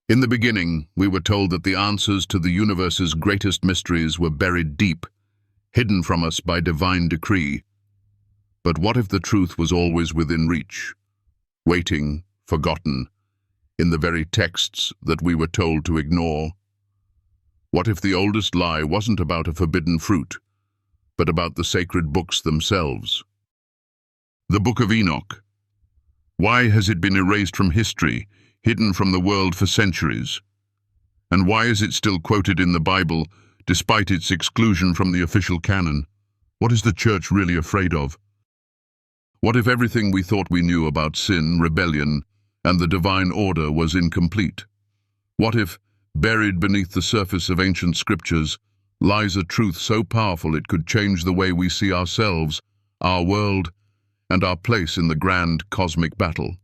In the beginning, we were told that the answers to the universe's greatest mysteries were buried deep, hidden from us by divine decree. But what if the truth was always within reach, waiting, forgotten, in the very texts that we were told to ignore? What if the oldest lie wasn't about a forbidden fruit, but about the sacred books themselves? The Book of Enoch. Why has it been erased from history, hidden from the world for centuries? And why is it still quoted in the Bible, despite its exclusion from the official canon? What is the church really afraid of? What if everything we thought we knew about sin, rebellion, and the divine order was incomplete? What if, buried beneath the surface of ancient scriptures, lies a truth so powerful it could change the way we see ourselves, our world, and our place in the grand cosmic battle?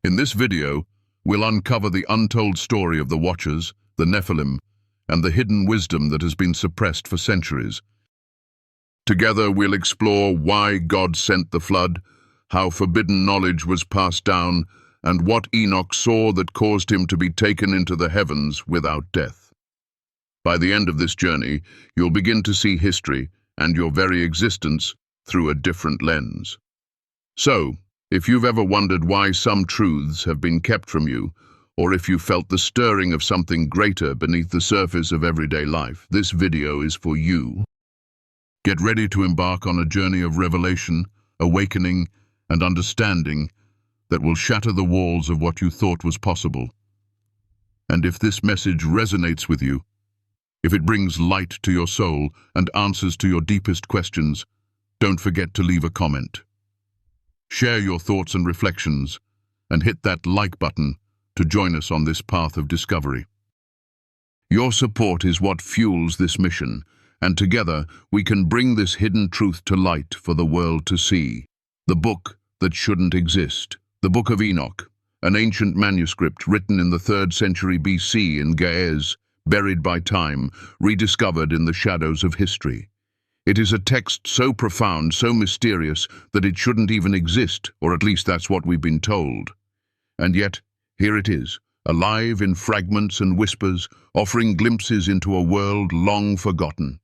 In this video, we'll uncover the untold story of the Watchers, the Nephilim, and the hidden wisdom that has been suppressed for centuries. Together we'll explore why God sent the flood, how forbidden knowledge was passed down, and what Enoch saw that caused him to be taken into the heavens without death. By the end of this journey, you'll begin to see history and your very existence through a different lens. So, if you've ever wondered why some truths have been kept from you, or if you felt the stirring of something greater beneath the surface of everyday life, this video is for you. Get ready to embark on a journey of revelation, awakening, and understanding that will shatter the walls of what you thought was possible. And if this message resonates with you, if it brings light to your soul and answers to your deepest questions, don't forget to leave a comment. Share your thoughts and reflections, and hit that like button to join us on this path of discovery. Your support is what fuels this mission, and together we can bring this hidden truth to light for the world to see. The book that shouldn't exist. The Book of Enoch, an ancient manuscript written in the 3rd century BC in Ge'ez, buried by time, rediscovered in the shadows of history. It is a text so profound, so mysterious, that it shouldn't even exist, or at least that's what we've been told. And yet, here it is, alive in fragments and whispers, offering glimpses into a world long forgotten.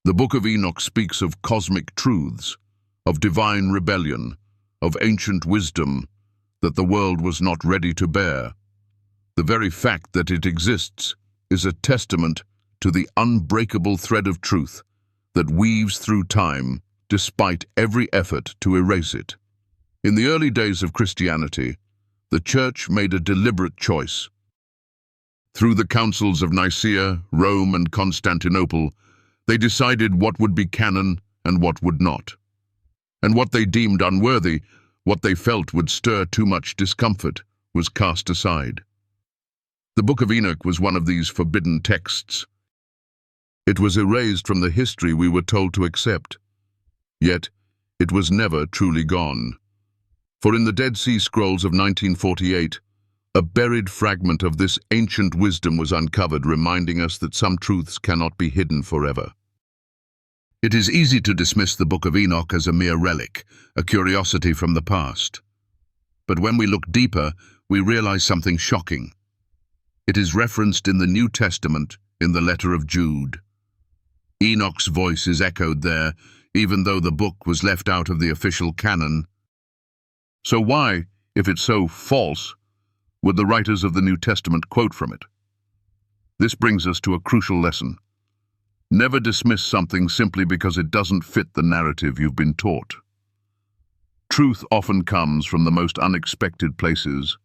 The Book of Enoch speaks of cosmic truths, of divine rebellion, of ancient wisdom that the world was not ready to bear. The very fact that it exists is a testament to the unbreakable thread of truth that weaves through time despite every effort to erase it. In the early days of Christianity, the Church made a deliberate choice. Through the councils of Nicaea, Rome, and Constantinople, they decided what would be canon and what would not. And what they deemed unworthy, what they felt would stir too much discomfort, was cast aside. The Book of Enoch was one of these forbidden texts. It was erased from the history we were told to accept. Yet, it was never truly gone. For in the Dead Sea Scrolls of 1948, a buried fragment of this ancient wisdom was uncovered, reminding us that some truths cannot be hidden forever. It is easy to dismiss the Book of Enoch as a mere relic, a curiosity from the past. But when we look deeper, we realize something shocking. It is referenced in the New Testament in the letter of Jude. Enoch's voice is echoed there, even though the book was left out of the official canon. So why, if it's so false, would the writers of the New Testament quote from it? This brings us to a crucial lesson. Never dismiss something simply because it doesn't fit the narrative you've been taught. Truth often comes from the most unexpected places.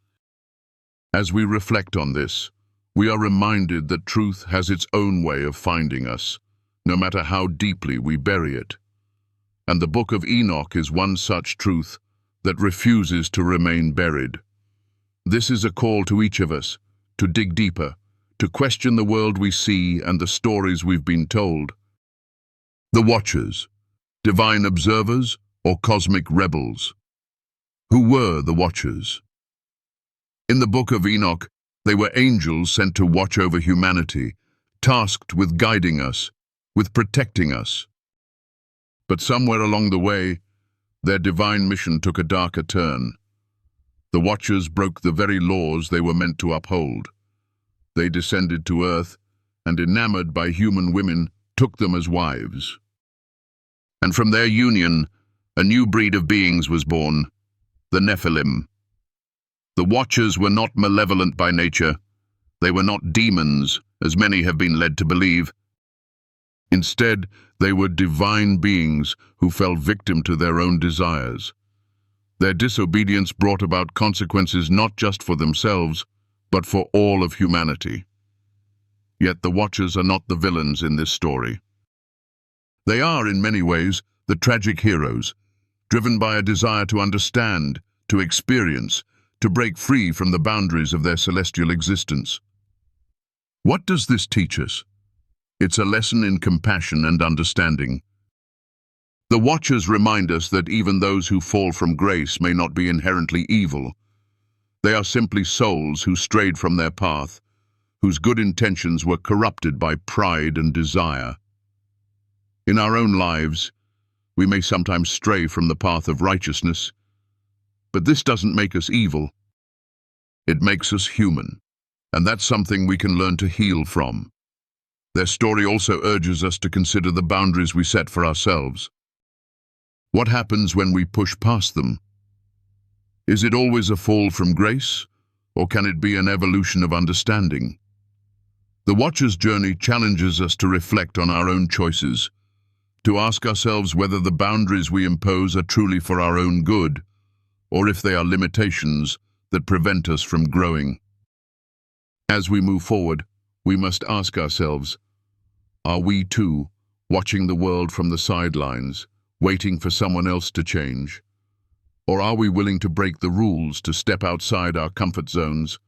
As we reflect on this, we are reminded that truth has its own way of finding us, no matter how deeply we bury it. And the Book of Enoch is one such truth that refuses to remain buried. This is a call to each of us to dig deeper, to question the world we see and the stories we've been told. The Watchers, divine observers or cosmic rebels? Who were the Watchers? In the Book of Enoch, they were angels sent to watch over humanity, tasked with guiding us, with protecting us. But somewhere along the way, their divine mission took a darker turn. The Watchers broke the very laws they were meant to uphold. They descended to earth, and enamored by human women, took them as wives. And from their union, a new breed of beings was born, the Nephilim. The Watchers were not malevolent by nature. They were not demons, as many have been led to believe. Instead, they were divine beings who fell victim to their own desires. Their disobedience brought about consequences not just for themselves, but for all of humanity. Yet the Watchers are not the villains in this story. They are, in many ways, the tragic heroes, driven by a desire to understand, to experience, to break free from the boundaries of their celestial existence. What does this teach us? It's a lesson in compassion and understanding. The Watchers remind us that even those who fall from grace may not be inherently evil. They are simply souls who strayed from their path, whose good intentions were corrupted by pride and desire. In our own lives, we may sometimes stray from the path of righteousness, but this doesn't make us evil. It makes us human, and that's something we can learn to heal from. Their story also urges us to consider the boundaries we set for ourselves. What happens when we push past them? Is it always a fall from grace, or can it be an evolution of understanding? The Watcher's journey challenges us to reflect on our own choices, to ask ourselves whether the boundaries we impose are truly for our own good, or if they are limitations that prevent us from growing. As we move forward, we must ask ourselves, are we too watching the world from the sidelines, waiting for someone else to change? Or are we willing to break the rules, to step outside our comfort zones,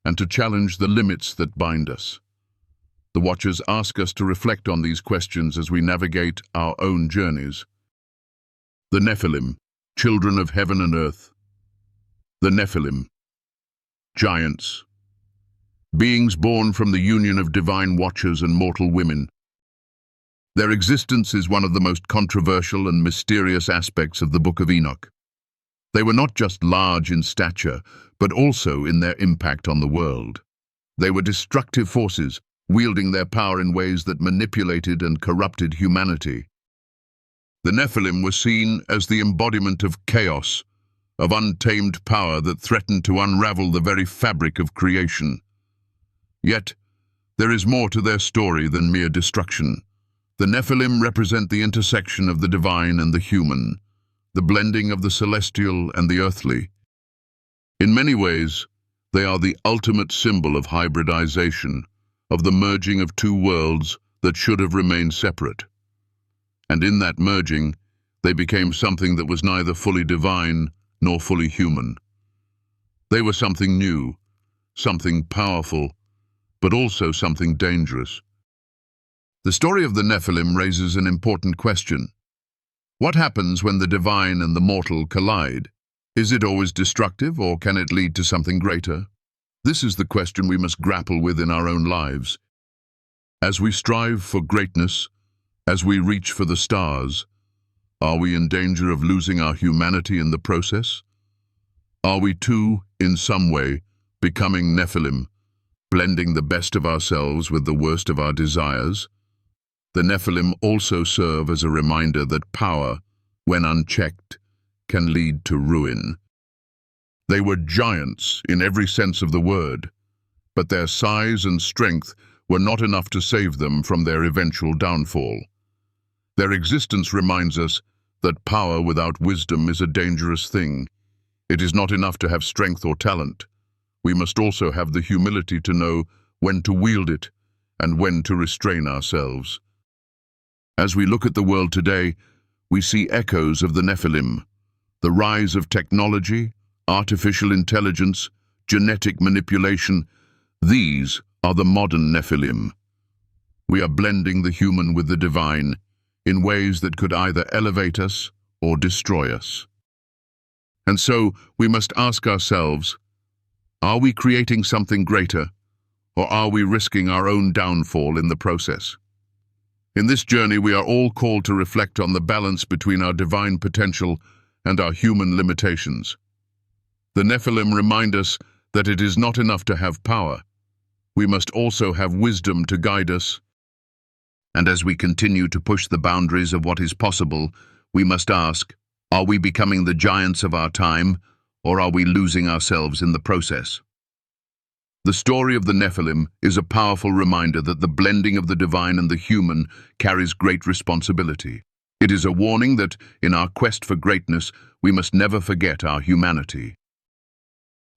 and to challenge the limits that bind us? The Watchers ask us to reflect on these questions as we navigate our own journeys. The Nephilim, children of heaven and earth. The Nephilim, giants, beings born from the union of divine Watchers and mortal women. Their existence is one of the most controversial and mysterious aspects of the Book of Enoch. They were not just large in stature, but also in their impact on the world. They were destructive forces, wielding their power in ways that manipulated and corrupted humanity. The Nephilim were seen as the embodiment of chaos, of untamed power that threatened to unravel the very fabric of creation. Yet, there is more to their story than mere destruction. The Nephilim represent the intersection of the divine and the human, the blending of the celestial and the earthly. In many ways, they are the ultimate symbol of hybridization, of the merging of two worlds that should have remained separate. And in that merging, they became something that was neither fully divine nor fully human. They were something new, something powerful, but also something dangerous. The story of the Nephilim raises an important question. What happens when the divine and the mortal collide? Is it always destructive, or can it lead to something greater? This is the question we must grapple with in our own lives. As we strive for greatness, as we reach for the stars, are we in danger of losing our humanity in the process? Are we too, in some way, becoming Nephilim, blending the best of ourselves with the worst of our desires? The Nephilim also serve as a reminder that power, when unchecked, can lead to ruin. They were giants in every sense of the word, but their size and strength were not enough to save them from their eventual downfall. Their existence reminds us that power without wisdom is a dangerous thing. It is not enough to have strength or talent. We must also have the humility to know when to wield it and when to restrain ourselves. As we look at the world today, we see echoes of the Nephilim, the rise of technology, artificial intelligence, genetic manipulation. These are the modern Nephilim. We are blending the human with the divine in ways that could either elevate us or destroy us. And so we must ask ourselves, are we creating something greater, or are we risking our own downfall in the process? In this journey, we are all called to reflect on the balance between our divine potential and our human limitations. The Nephilim remind us that it is not enough to have power. We must also have wisdom to guide us. And as we continue to push the boundaries of what is possible, we must ask, are we becoming the giants of our time, or are we losing ourselves in the process? The story of the Nephilim is a powerful reminder that the blending of the divine and the human carries great responsibility. It is a warning that, in our quest for greatness, we must never forget our humanity.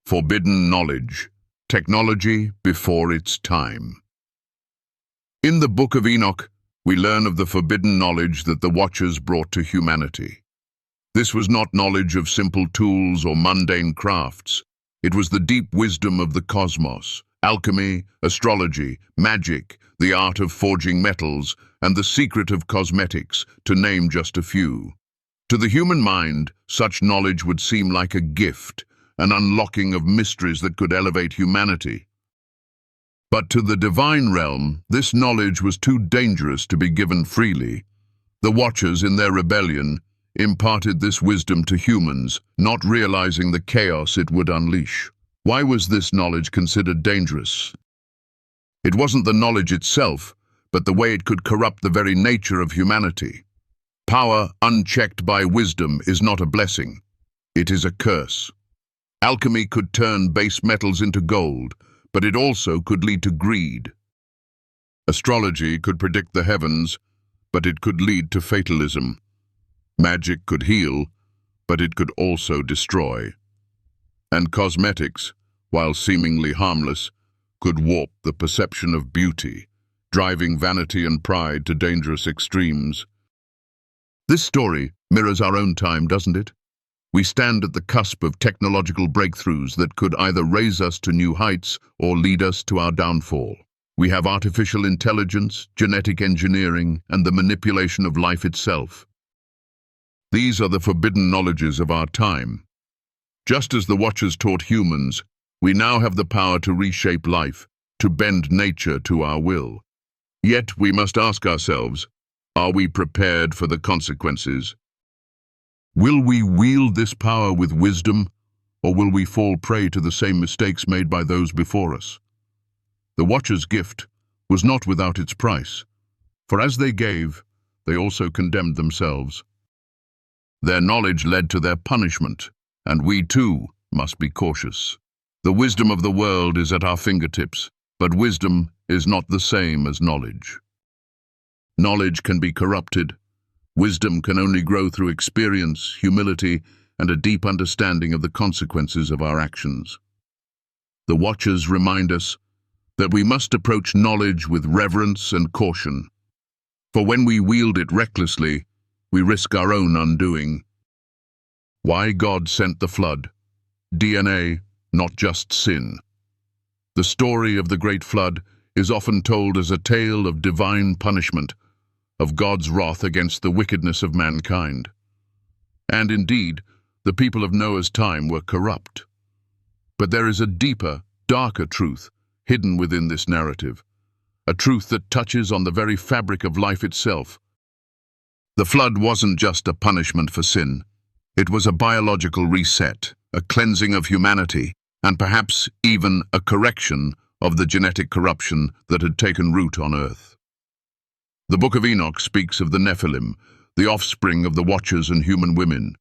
Forbidden knowledge, technology before its time. In the Book of Enoch, we learn of the forbidden knowledge that the Watchers brought to humanity. This was not knowledge of simple tools or mundane crafts. It was the deep wisdom of the cosmos, alchemy, astrology, magic, the art of forging metals, and the secret of cosmetics, to name just a few. To the human mind, such knowledge would seem like a gift, an unlocking of mysteries that could elevate humanity. But to the divine realm, this knowledge was too dangerous to be given freely. The Watchers, in their rebellion, imparted this wisdom to humans, not realizing the chaos it would unleash. Why was this knowledge considered dangerous? It wasn't the knowledge itself, but the way it could corrupt the very nature of humanity. Power unchecked by wisdom is not a blessing. It is a curse. Alchemy could turn base metals into gold, but it also could lead to greed. Astrology could predict the heavens, but it could lead to fatalism. Magic could heal, but it could also destroy. And cosmetics, while seemingly harmless, could warp the perception of beauty, driving vanity and pride to dangerous extremes. This story mirrors our own time, doesn't it? We stand at the cusp of technological breakthroughs that could either raise us to new heights or lead us to our downfall. We have artificial intelligence, genetic engineering, and the manipulation of life itself. These are the forbidden knowledges of our time. Just as the Watchers taught humans, we now have the power to reshape life, to bend nature to our will. Yet we must ask ourselves, are we prepared for the consequences? Will we wield this power with wisdom, or will we fall prey to the same mistakes made by those before us? The Watchers' gift was not without its price, for as they gave, they also condemned themselves. Their knowledge led to their punishment, and we too must be cautious. The wisdom of the world is at our fingertips, but wisdom is not the same as knowledge. Knowledge can be corrupted. Wisdom can only grow through experience, humility, and a deep understanding of the consequences of our actions. The Watchers remind us that we must approach knowledge with reverence and caution, for when we wield it recklessly, we risk our own undoing. Why God sent the flood? DNA, not just sin. The story of the Great Flood is often told as a tale of divine punishment, of God's wrath against the wickedness of mankind. And indeed, the people of Noah's time were corrupt. But there is a deeper, darker truth hidden within this narrative, a truth that touches on the very fabric of life itself. The flood wasn't just a punishment for sin. It was a biological reset, a cleansing of humanity, and perhaps even a correction of the genetic corruption that had taken root on Earth. The Book of Enoch speaks of the Nephilim, the offspring of the Watchers and human women.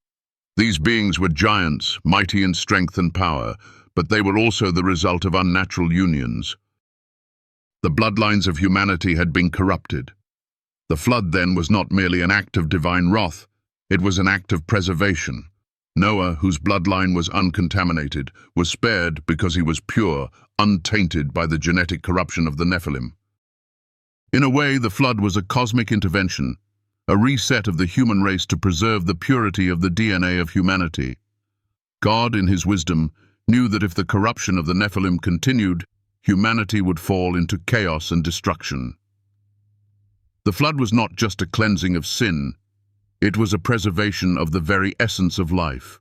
These beings were giants, mighty in strength and power, but they were also the result of unnatural unions. The bloodlines of humanity had been corrupted. The flood, then, was not merely an act of divine wrath, it was an act of preservation. Noah, whose bloodline was uncontaminated, was spared because he was pure, untainted by the genetic corruption of the Nephilim. In a way, the flood was a cosmic intervention, a reset of the human race to preserve the purity of the DNA of humanity. God, in his wisdom, knew that if the corruption of the Nephilim continued, humanity would fall into chaos and destruction. The flood was not just a cleansing of sin, it was a preservation of the very essence of life,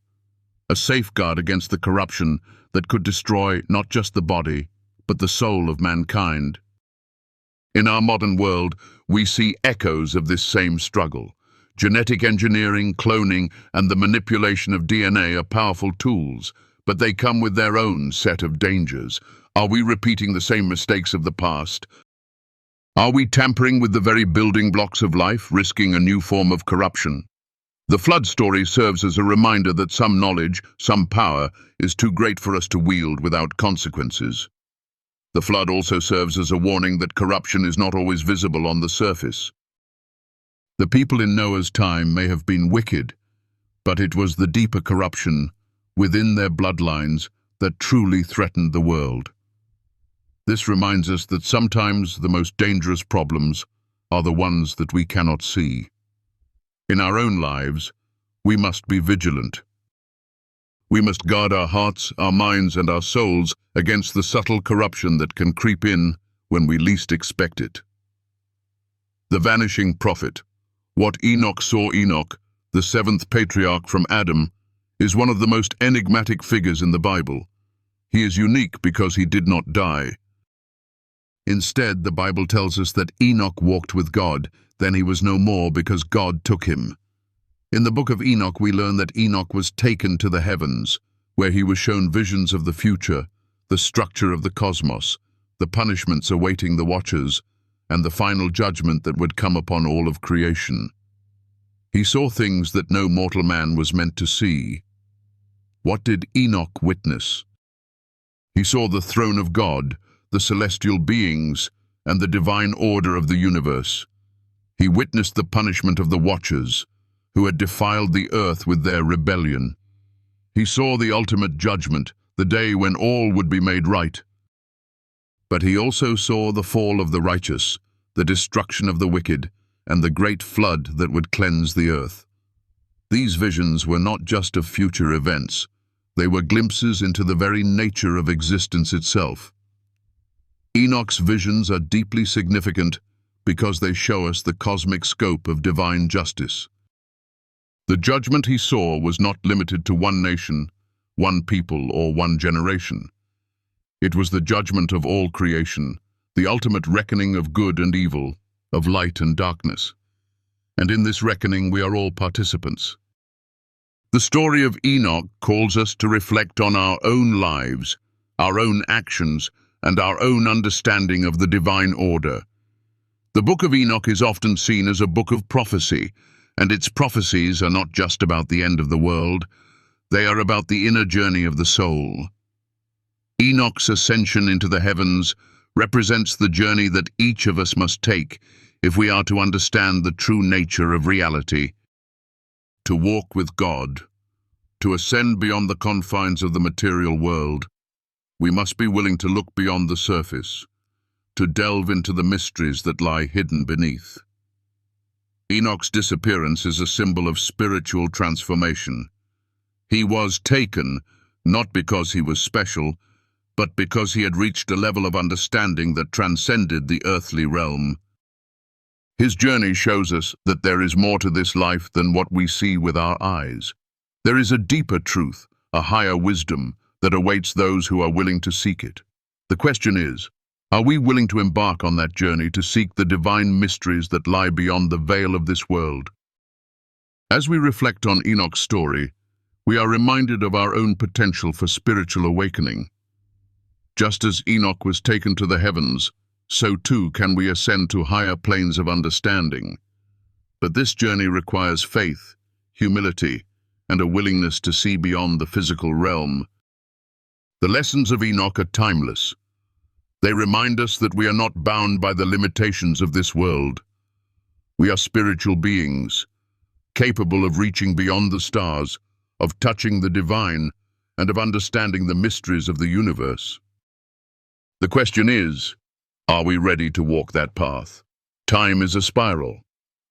a safeguard against the corruption that could destroy not just the body, but the soul of mankind. In our modern world, we see echoes of this same struggle. Genetic engineering, cloning, and the manipulation of DNA are powerful tools, but they come with their own set of dangers. Are we repeating the same mistakes of the past? Are we tampering with the very building blocks of life, risking a new form of corruption? The flood story serves as a reminder that some knowledge, some power, is too great for us to wield without consequences. The flood also serves as a warning that corruption is not always visible on the surface. The people in Noah's time may have been wicked, but it was the deeper corruption within their bloodlines that truly threatened the world. This reminds us that sometimes the most dangerous problems are the ones that we cannot see. In our own lives, we must be vigilant. We must guard our hearts, our minds, and our souls against the subtle corruption that can creep in when we least expect it. The vanishing prophet. What Enoch saw. Enoch, the seventh patriarch from Adam, is one of the most enigmatic figures in the Bible. He is unique because he did not die. Instead, the Bible tells us that Enoch walked with God, then he was no more because God took him. In the Book of Enoch, we learn that Enoch was taken to the heavens, where he was shown visions of the future, the structure of the cosmos, the punishments awaiting the watchers, and the final judgment that would come upon all of creation. He saw things that no mortal man was meant to see. What did Enoch witness? He saw the throne of God, the celestial beings, and the divine order of the universe. He witnessed the punishment of the watchers, who had defiled the earth with their rebellion. He saw the ultimate judgment, the day when all would be made right. But he also saw the fall of the righteous, the destruction of the wicked, and the great flood that would cleanse the earth. These visions were not just of future events. They were glimpses into the very nature of existence itself. Enoch's visions are deeply significant because they show us the cosmic scope of divine justice. The judgment he saw was not limited to one nation, one people, or one generation. It was the judgment of all creation, the ultimate reckoning of good and evil, of light and darkness. And in this reckoning we are all participants. The story of Enoch calls us to reflect on our own lives, our own actions, and our own understanding of the divine order. The Book of Enoch is often seen as a book of prophecy, and its prophecies are not just about the end of the world, they are about the inner journey of the soul. Enoch's ascension into the heavens represents the journey that each of us must take if we are to understand the true nature of reality. To walk with God, to ascend beyond the confines of the material world, we must be willing to look beyond the surface, to delve into the mysteries that lie hidden beneath. Enoch's disappearance is a symbol of spiritual transformation. He was taken, not because he was special, but because he had reached a level of understanding that transcended the earthly realm. His journey shows us that there is more to this life than what we see with our eyes. There is a deeper truth, a higher wisdom, that awaits those who are willing to seek it. The question is, are we willing to embark on that journey to seek the divine mysteries that lie beyond the veil of this world? As we reflect on Enoch's story, we are reminded of our own potential for spiritual awakening. Just as Enoch was taken to the heavens, so too can we ascend to higher planes of understanding. But this journey requires faith, humility, and a willingness to see beyond the physical realm. The lessons of Enoch are timeless. They remind us that we are not bound by the limitations of this world. We are spiritual beings, capable of reaching beyond the stars, of touching the divine, and of understanding the mysteries of the universe. The question is, are we ready to walk that path? Time is a spiral.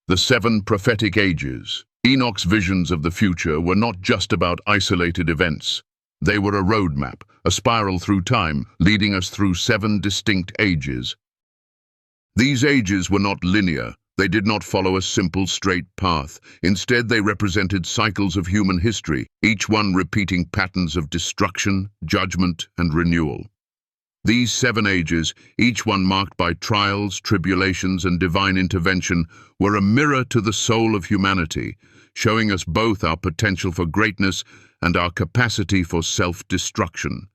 The 7 prophetic ages. Enoch's visions of the future were not just about isolated events. They were a roadmap, a spiral through time, leading us through 7 distinct ages. These ages were not linear. They did not follow a simple, straight path. Instead, they represented cycles of human history, each one repeating patterns of destruction, judgment, and renewal. These 7 ages, each one marked by trials, tribulations, and divine intervention, were a mirror to the soul of humanity, showing us both our potential for greatness and our capacity for self-destruction.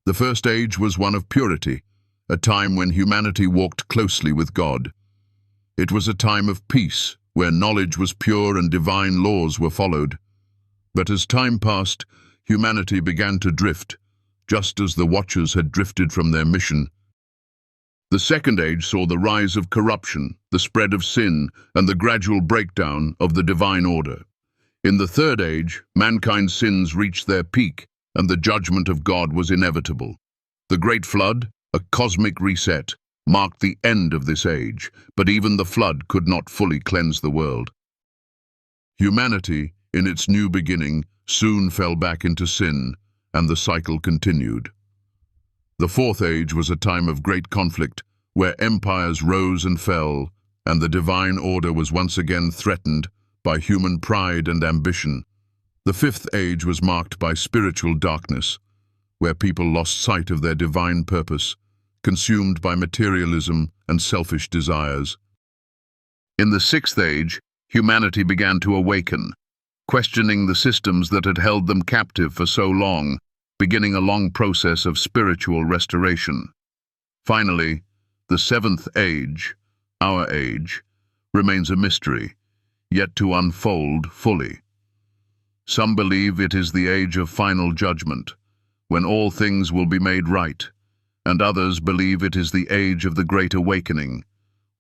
The first age was one of purity, a time when humanity walked closely with God. It was a time of peace, where knowledge was pure and divine laws were followed. But as time passed, humanity began to drift, just as the Watchers had drifted from their mission. The second age saw the rise of corruption, the spread of sin, and the gradual breakdown of the divine order. In the third age, mankind's sins reached their peak, and the judgment of God was inevitable. The Great Flood, a cosmic reset, marked the end of this age, but even the flood could not fully cleanse the world. Humanity, in its new beginning, soon fell back into sin, and the cycle continued. The fourth age was a time of great conflict, where empires rose and fell, and the divine order was once again threatened by human pride and ambition. The fifth age was marked by spiritual darkness, where people lost sight of their divine purpose, consumed by materialism and selfish desires. In the sixth age, humanity began to awaken, questioning the systems that had held them captive for so long, beginning a long process of spiritual restoration. Finally, the seventh age, our age, remains a mystery, yet to unfold fully. Some believe it is the age of final judgment, when all things will be made right, and others believe it is the age of the Great Awakening,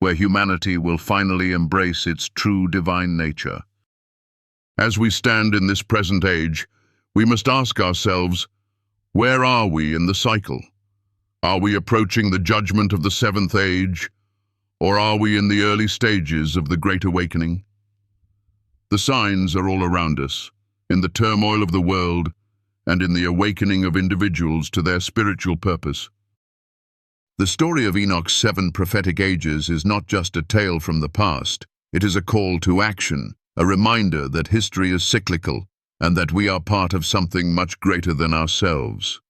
where humanity will finally embrace its true divine nature. As we stand in this present age, we must ask ourselves, where are we in the cycle? Are we approaching the judgment of the seventh age, or are we in the early stages of the Great Awakening? The signs are all around us, in the turmoil of the world and in the awakening of individuals to their spiritual purpose. The story of Enoch's 7 prophetic ages is not just a tale from the past, it is a call to action, a reminder that history is cyclical and that we are part of something much greater than ourselves.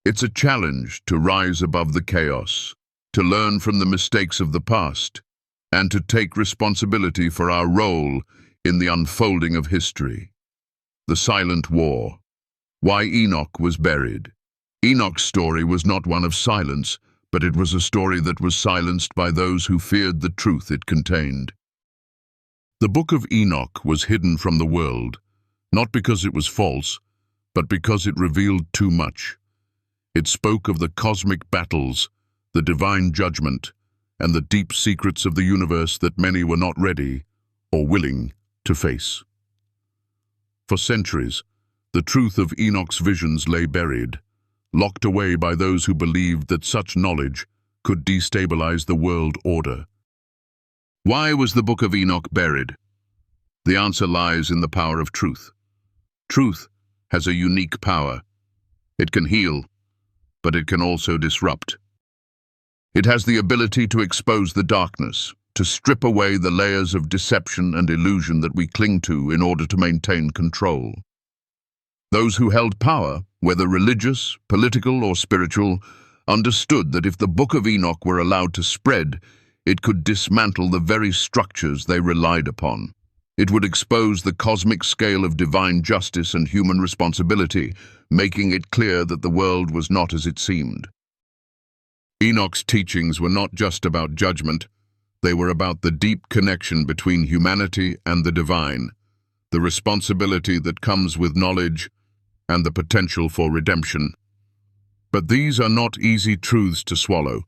It's a challenge to rise above the chaos, to learn from the mistakes of the past, and to take responsibility for our role in the unfolding of history. The Silent War. Why Enoch was buried. Enoch's story was not one of silence, but it was a story that was silenced by those who feared the truth it contained. The Book of Enoch was hidden from the world, not because it was false, but because it revealed too much. It spoke of the cosmic battles, the divine judgment, and the deep secrets of the universe that many were not ready or willing to face. For centuries, the truth of Enoch's visions lay buried, locked away by those who believed that such knowledge could destabilize the world order. Why was the Book of Enoch buried? The answer lies in the power of truth. Truth has a unique power. It can heal, but it can also disrupt. It has the ability to expose the darkness, to strip away the layers of deception and illusion that we cling to in order to maintain control. Those who held power, whether religious, political, or spiritual, understood that if the Book of Enoch were allowed to spread, it could dismantle the very structures they relied upon. It would expose the cosmic scale of divine justice and human responsibility, making it clear that the world was not as it seemed. Enoch's teachings were not just about judgment, they were about the deep connection between humanity and the divine, the responsibility that comes with knowledge, and the potential for redemption. But these are not easy truths to swallow.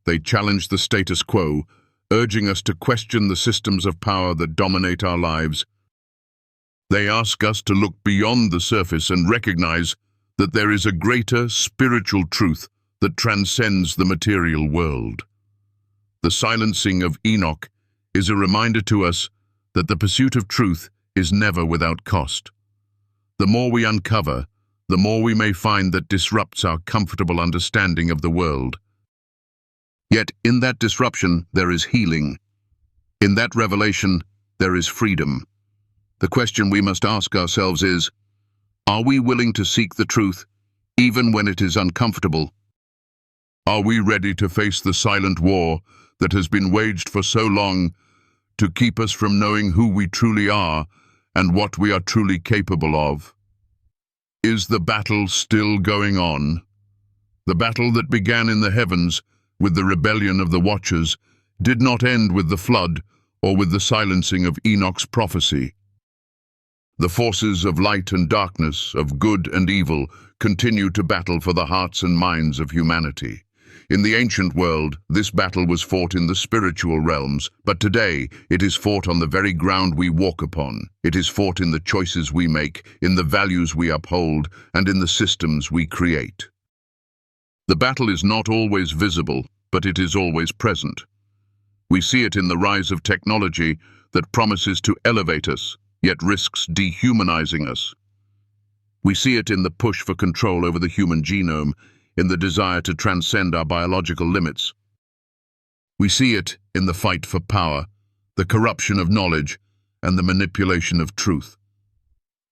They challenge the status quo, urging us to question the systems of power that dominate our lives. They ask us to look beyond the surface and recognize that there is a greater spiritual truth that transcends the material world. The silencing of Enoch is a reminder to us that the pursuit of truth is never without cost. The more we uncover, the more we may find that disrupts our comfortable understanding of the world. Yet in that disruption there is healing. In that revelation there is freedom. The question we must ask ourselves is, are we willing to seek the truth, even when it is uncomfortable? Are we ready to face the silent war that has been waged for so long to keep us from knowing who we truly are and what we are truly capable of. Is the battle still going on? The battle that began in the heavens with the rebellion of the Watchers did not end with the flood or with the silencing of Enoch's prophecy. The forces of light and darkness, of good and evil, continue to battle for the hearts and minds of humanity. In the ancient world, this battle was fought in the spiritual realms, but today it is fought on the very ground we walk upon. It is fought in the choices we make, in the values we uphold, and in the systems we create. The battle is not always visible, but it is always present. We see it in the rise of technology that promises to elevate us, yet risks dehumanizing us. We see it in the push for control over the human genome, in the desire to transcend our biological limits. We see it in the fight for power, the corruption of knowledge, and the manipulation of truth.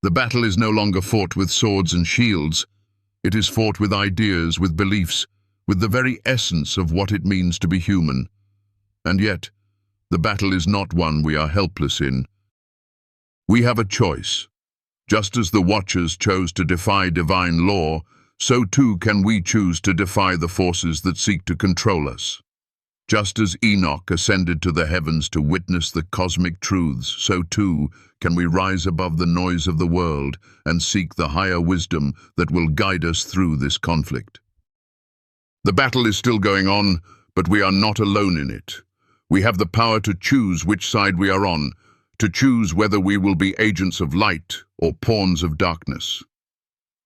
The battle is no longer fought with swords and shields. It is fought with ideas, with beliefs, with the very essence of what it means to be human. And yet, the battle is not one we are helpless in. We have a choice. Just as the Watchers chose to defy divine law, so too can we choose to defy the forces that seek to control us. Just as Enoch ascended to the heavens to witness the cosmic truths, so too can we rise above the noise of the world and seek the higher wisdom that will guide us through this conflict. The battle is still going on, but we are not alone in it. We have the power to choose which side we are on, to choose whether we will be agents of light or pawns of darkness.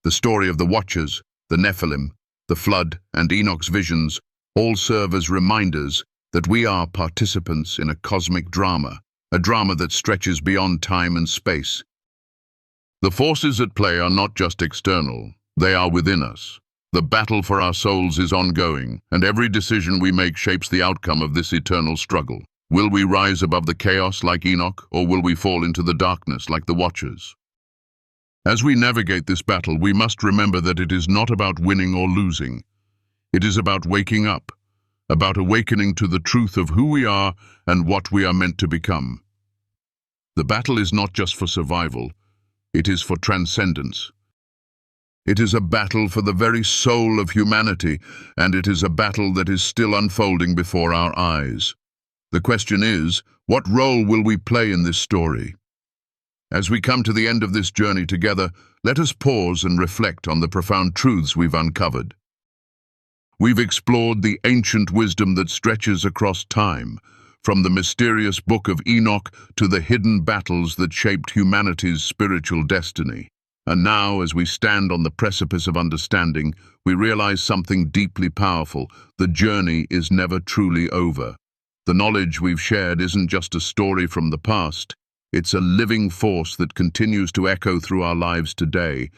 The story of the Watchers, the Nephilim, the flood, and Enoch's visions all serve as reminders that we are participants in a cosmic drama, a drama that stretches beyond time and space. The forces at play are not just external, they are within us. The battle for our souls is ongoing, and every decision we make shapes the outcome of this eternal struggle. Will we rise above the chaos like Enoch, or will we fall into the darkness like the Watchers? As we navigate this battle, we must remember that it is not about winning or losing. It is about waking up, about awakening to the truth of who we are and what we are meant to become. The battle is not just for survival, it is for transcendence. It is a battle for the very soul of humanity, and it is a battle that is still unfolding before our eyes. The question is, what role will we play in this story? As we come to the end of this journey together, let us pause and reflect on the profound truths we've uncovered. We've explored the ancient wisdom that stretches across time, from the mysterious Book of Enoch to the hidden battles that shaped humanity's spiritual destiny. And now, as we stand on the precipice of understanding, we realize something deeply powerful. The journey is never truly over. The knowledge we've shared isn't just a story from the past, it's a living force that continues to echo through our lives today.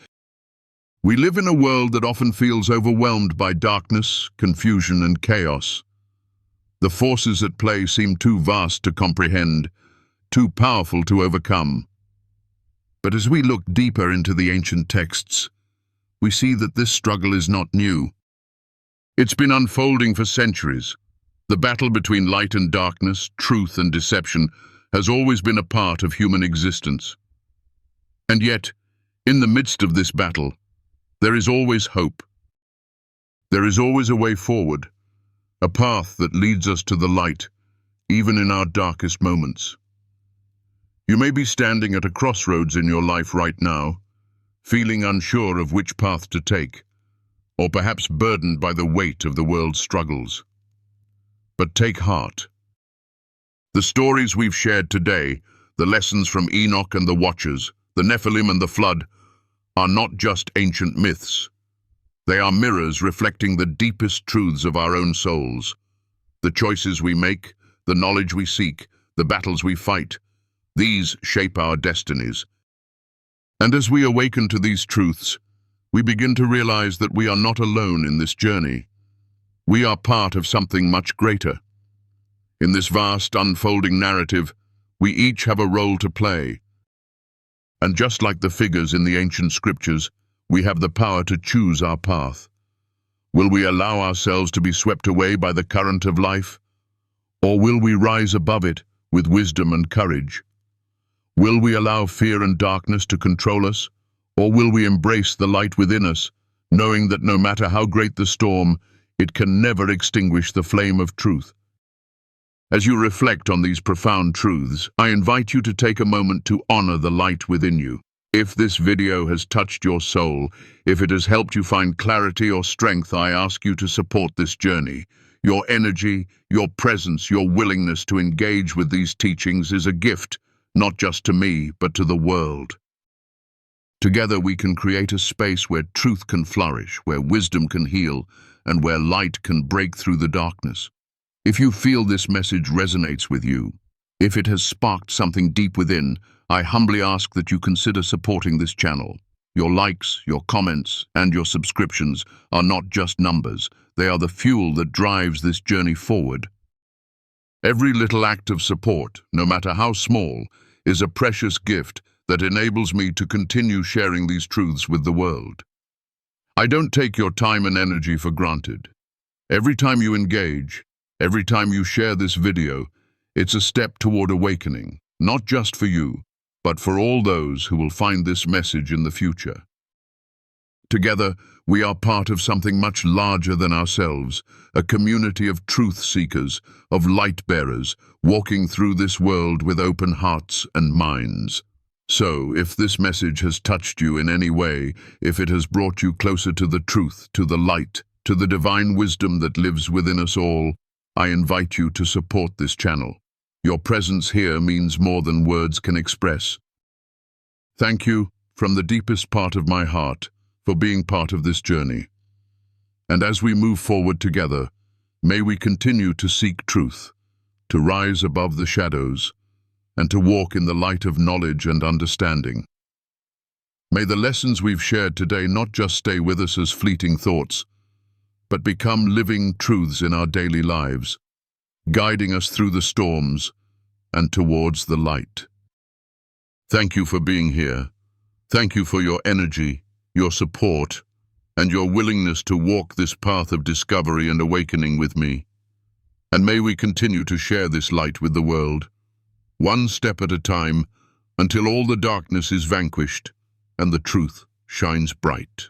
We live in a world that often feels overwhelmed by darkness, confusion, and chaos. The forces at play seem too vast to comprehend, too powerful to overcome. But as we look deeper into the ancient texts, we see that this struggle is not new. It's been unfolding for centuries. The battle between light and darkness, truth and deception, has always been a part of human existence. And yet, in the midst of this battle, there is always hope. There is always a way forward, a path that leads us to the light, even in our darkest moments. You may be standing at a crossroads in your life right now, feeling unsure of which path to take, or perhaps burdened by the weight of the world's struggles. But take heart. The stories we've shared today, the lessons from Enoch and the Watchers, the Nephilim and the flood, are not just ancient myths. They are mirrors reflecting the deepest truths of our own souls. The choices we make, the knowledge we seek, the battles we fight, these shape our destinies. And as we awaken to these truths, we begin to realize that we are not alone in this journey. We are part of something much greater. In this vast, unfolding narrative, we each have a role to play. And just like the figures in the ancient scriptures, we have the power to choose our path. Will we allow ourselves to be swept away by the current of life? Or will we rise above it with wisdom and courage? Will we allow fear and darkness to control us, or will we embrace the light within us, knowing that no matter how great the storm, it can never extinguish the flame of truth? As you reflect on these profound truths, I invite you to take a moment to honor the light within you. If this video has touched your soul, if it has helped you find clarity or strength, I ask you to support this journey. Your energy, your presence, your willingness to engage with these teachings is a gift, not just to me, but to the world. Together we can create a space where truth can flourish, where wisdom can heal, and where light can break through the darkness. If you feel this message resonates with you, if it has sparked something deep within, I humbly ask that you consider supporting this channel. Your likes, your comments, and your subscriptions are not just numbers. They are the fuel that drives this journey forward. Every little act of support, no matter how small, is a precious gift that enables me to continue sharing these truths with the world. I don't take your time and energy for granted. Every time you engage, every time you share this video, it's a step toward awakening, not just for you, but for all those who will find this message in the future. Together, we are part of something much larger than ourselves, a community of truth seekers, of light bearers, walking through this world with open hearts and minds. So, if this message has touched you in any way, if it has brought you closer to the truth, to the light, to the divine wisdom that lives within us all, I invite you to support this channel. Your presence here means more than words can express. Thank you, from the deepest part of my heart, for being part of this journey. And as we move forward together, may we continue to seek truth, to rise above the shadows, and to walk in the light of knowledge and understanding. May the lessons we've shared today not just stay with us as fleeting thoughts, but become living truths in our daily lives, guiding us through the storms and towards the light. Thank you for being here. Thank you for your energy, your support, and your willingness to walk this path of discovery and awakening with me. And may we continue to share this light with the world, one step at a time, until all the darkness is vanquished and the truth shines bright.